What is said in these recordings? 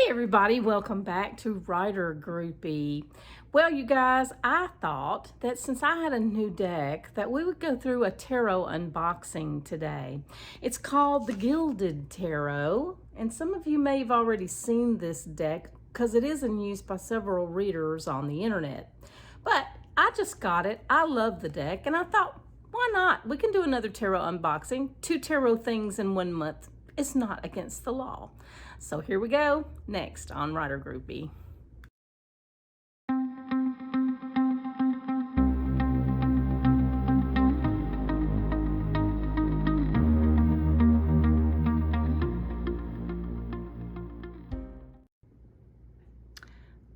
Everybody, welcome back to Writer Groupie. Well, you guys, I thought that since I had a new deck that we would go through a tarot unboxing today. It's called the Gilded Tarot, and some of you may have already seen this deck because it is in use by several readers on the internet. But I just got it. I love the deck, and I thought, why not? We can do another tarot unboxing. 2 tarot things in 1 month. It's not against the law. So here we go, next on Writer Groupie.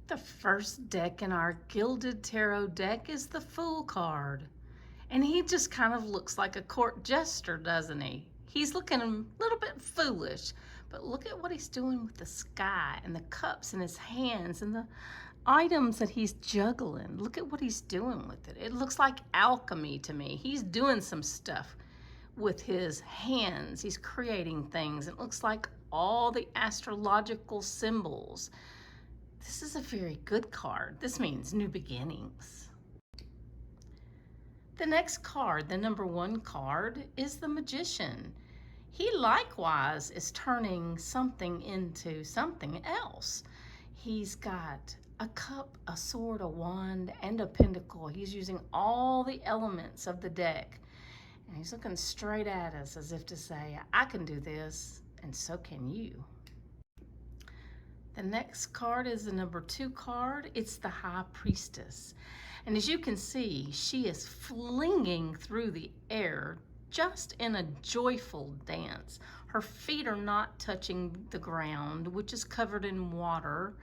The first deck in our Gilded Tarot deck is the Fool card. And he just kind of looks like a court jester, doesn't he? He's looking a little bit foolish, but look at what he's doing with the sky and the cups in his hands and the items that he's juggling. Look at what he's doing with it. It looks like alchemy to me. He's doing some stuff with his hands. He's creating things. It looks like all the astrological symbols. This is a very good card. This means new beginnings. The next card, the number 1 card, is the Magician. He likewise is turning something into something else. He's got a cup, a sword, a wand, and a pentacle. He's using all the elements of the deck. And he's looking straight at us as if to say, I can do this, and so can you. The next card is the number 2 card. It's the High Priestess. And as you can see, she is flinging through the air just in a joyful dance. Her feet are not touching the ground, which is covered in water.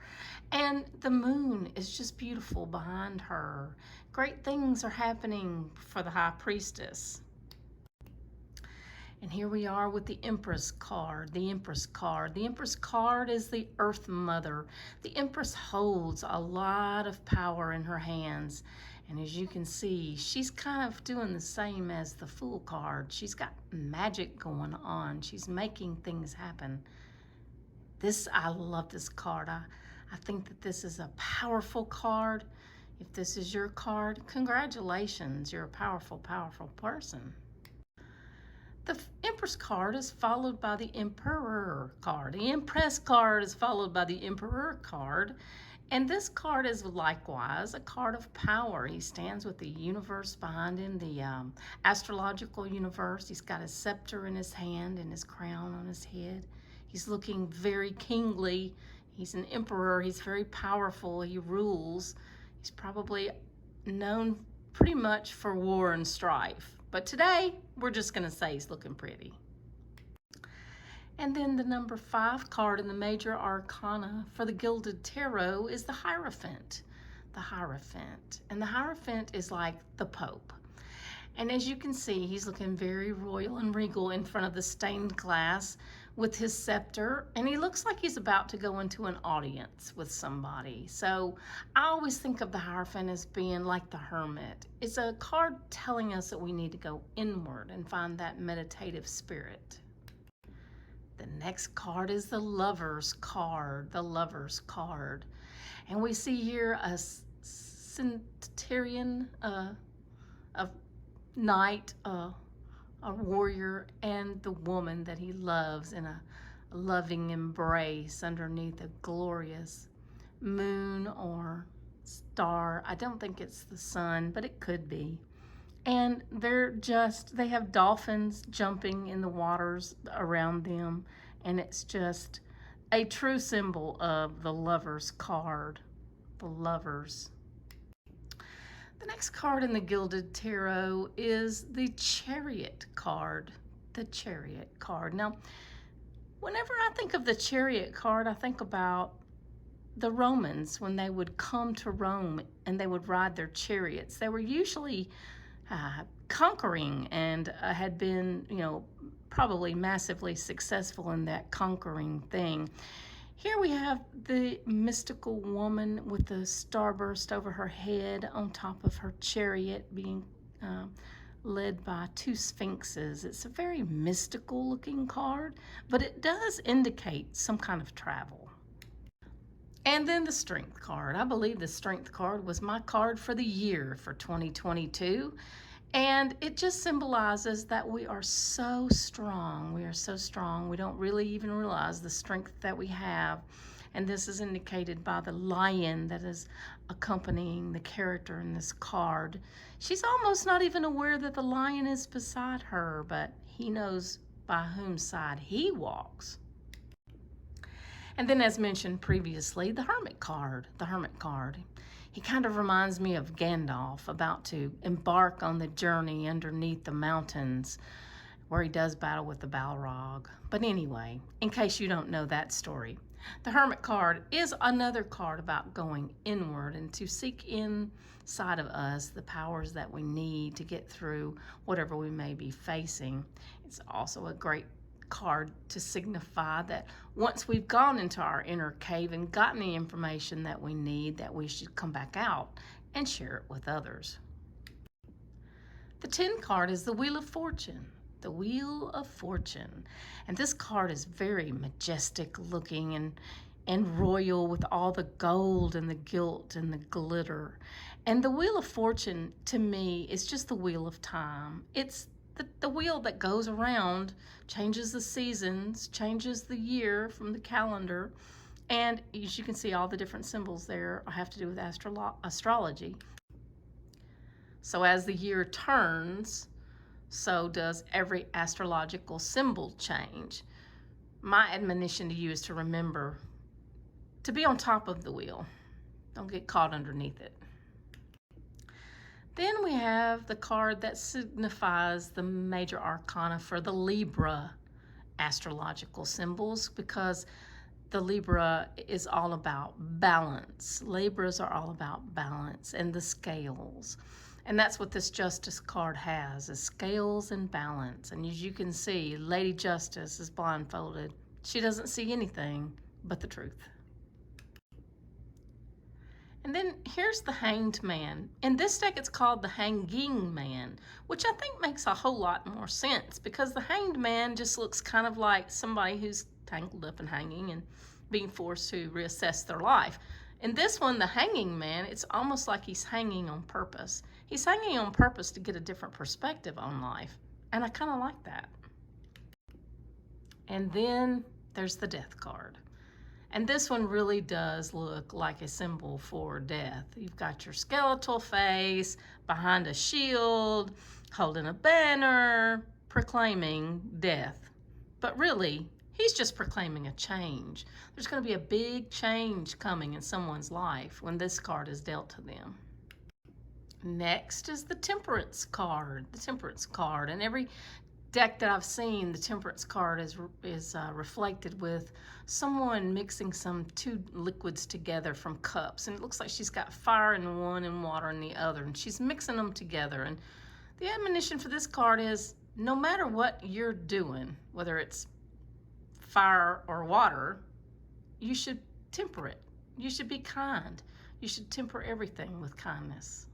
And the moon is just beautiful behind her. Great things are happening for the High Priestess. And here we are with the Empress card, the Empress card. The Empress card is the Earth Mother. The Empress holds a lot of power in her hands. And as you can see, she's kind of doing the same as the Fool card. She's got magic going on. She's making things happen. I love this card. I think that this is a powerful card. If this is your card, congratulations. You're a powerful, powerful person. The Empress card is followed by the Emperor card. The Empress card is followed by the Emperor card. And this card is likewise a card of power. He stands with the universe behind him, the astrological universe. He's got his scepter in his hand and his crown on his head. He's looking very kingly. He's an emperor. He's very powerful. He rules. He's probably known pretty much for war and strife. But today, we're just going to say he's looking pretty. And then the number 5 card in the major arcana for the Gilded Tarot is the Hierophant. The Hierophant. And the Hierophant is like the Pope. And as you can see, he's looking very royal and regal in front of the stained glass with his scepter. And he looks like he's about to go into an audience with somebody. So I always think of the Hierophant as being like the Hermit. It's a card telling us that we need to go inward and find that meditative spirit. The next card is the Lover's card, the Lover's card. And we see here a centurion, a knight, a warrior, and the woman that he loves in a loving embrace underneath a glorious moon or star. I don't think it's the sun, but it could be. And they have dolphins jumping in the waters around them, and it's just a true symbol of the Lover's card, the Lovers. The next card in the Gilded Tarot is the Chariot card, the Chariot card. Now, whenever I think of the Chariot card, I think about the Romans when they would come to Rome and they would ride their chariots. They were usually conquering and had been, probably massively successful in that conquering thing. Here we have the mystical woman with the starburst over her head on top of her chariot being led by 2 sphinxes. It's a very mystical looking card, but it does indicate some kind of travel. And then the strength card. I believe the strength card was my card for the year for 2022. And it just symbolizes that we are so strong. We are so strong. We don't really even realize the strength that we have. And this is indicated by the lion that is accompanying the character in this card. She's almost not even aware that the lion is beside her, but he knows by whose side he walks. And then, as mentioned previously, the Hermit card. The Hermit card. He kind of reminds me of Gandalf about to embark on the journey underneath the mountains where he does battle with the Balrog. But anyway, in case you don't know that story, the Hermit card is another card about going inward and to seek inside of us the powers that we need to get through whatever we may be facing. It's also a great card to signify that once we've gone into our inner cave and gotten the information that we need, that we should come back out and share it with others. The 10 card is the Wheel of Fortune. The Wheel of Fortune. And this card is very majestic looking and royal with all the gold and the gilt and the glitter. And the Wheel of Fortune to me is just the wheel of time. It's the wheel that goes around, changes the seasons, changes the year from the calendar. And as you can see, all the different symbols there have to do with astrology. So as the year turns, so does every astrological symbol change. My admonition to you is to remember to be on top of the wheel. Don't get caught underneath it. Then we have the card that signifies the major arcana for the Libra astrological symbols, because the Libra is all about balance. Libras are all about balance and the scales. And that's what this Justice card has, is scales and balance. And as you can see, Lady Justice is blindfolded. She doesn't see anything but the truth. And then here's the Hanged Man. In this deck, it's called the Hanging Man, which I think makes a whole lot more sense, because the Hanged Man just looks kind of like somebody who's tangled up and hanging and being forced to reassess their life. In this one, the Hanging Man, it's almost like he's hanging on purpose. He's hanging on purpose to get a different perspective on life, and I kind of like that. And then there's the Death card. And this one really does look like a symbol for death. You've got your skeletal face behind a shield, holding a banner, proclaiming death. But really, he's just proclaiming a change. There's going to be a big change coming in someone's life when this card is dealt to them. Next is the Temperance card. The Temperance card. And every deck that I've seen, the Temperance card is reflected with someone mixing some two liquids together from cups, and it looks like she's got fire in one and water in the other, and she's mixing them together. And the admonition for this card is, no matter what you're doing, whether it's fire or water, you should temper it. You should be kind. You should temper everything with kindness.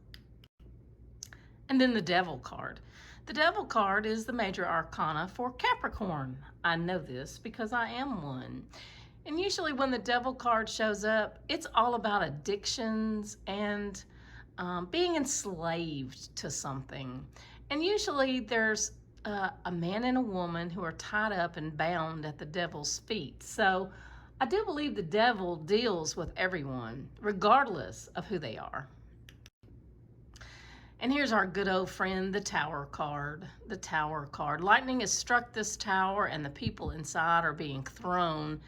And then the Devil card. The Devil card is the major arcana for Capricorn. I know this because I am one. And usually when the Devil card shows up, it's all about addictions and being enslaved to something. And usually there's a man and a woman who are tied up and bound at the devil's feet. So I do believe the devil deals with everyone, regardless of who they are. And here's our good old friend, the Tower card. The Tower card. Lightning has struck this tower, and the people inside are being thrown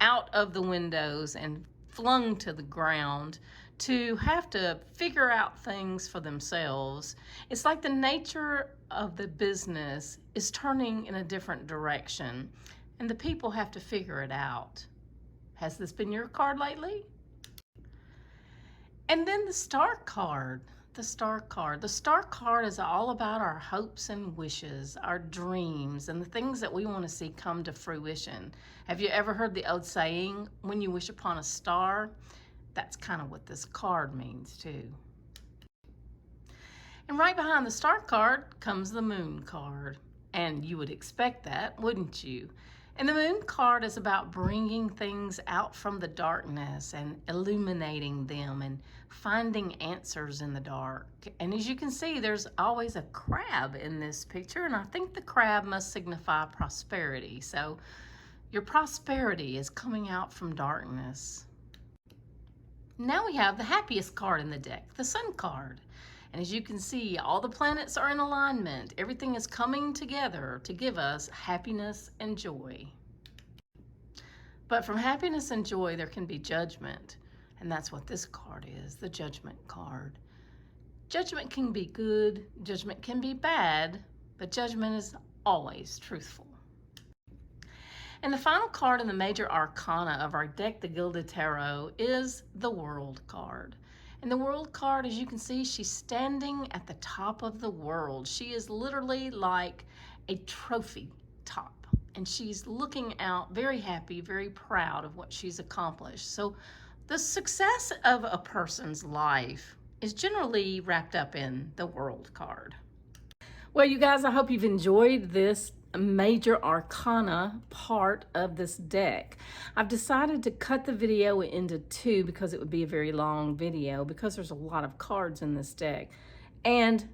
out of the windows and flung to the ground to have to figure out things for themselves. It's like the nature of the business is turning in a different direction, and the people have to figure it out. Has this been your card lately? And then the Star card. The Star card. The Star card is all about our hopes and wishes, our dreams, and the things that we want to see come to fruition. Have you ever heard the old saying, when you wish upon a star? That's kind of what this card means too. And right behind the Star card comes the Moon card. And you would expect that, wouldn't you? And the Moon card is about bringing things out from the darkness and illuminating them and finding answers in the dark. And as you can see, there's always a crab in this picture, and I think the crab must signify prosperity. So your prosperity is coming out from darkness. Now we have the happiest card in the deck, the Sun card. And as you can see, all the planets are in alignment. Everything is coming together to give us happiness and joy. But from happiness and joy, there can be judgment. And that's what this card is, the Judgment card. Judgment can be good, judgment can be bad, but judgment is always truthful. And the final card in the major arcana of our deck, the Gilded Tarot, is the World card. And the World card, as you can see, she's standing at the top of the world. She is literally like a trophy top. And she's looking out very happy, very proud of what she's accomplished. So the success of a person's life is generally wrapped up in the World card. Well, you guys, I hope you've enjoyed this major arcana part of this deck. I've decided to cut the video into two because it would be a very long video because there's a lot of cards in this deck. And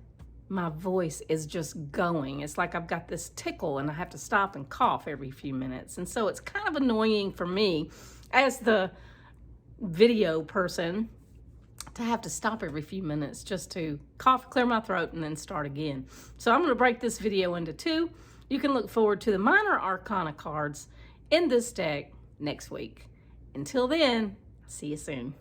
my voice is just going. It's like I've got this tickle and I have to stop and cough every few minutes. And so it's kind of annoying for me as the video person to have to stop every few minutes just to cough, clear my throat, and then start again. So I'm going to break this video into two. You can look forward to the minor arcana cards in this deck next week. Until then, see you soon.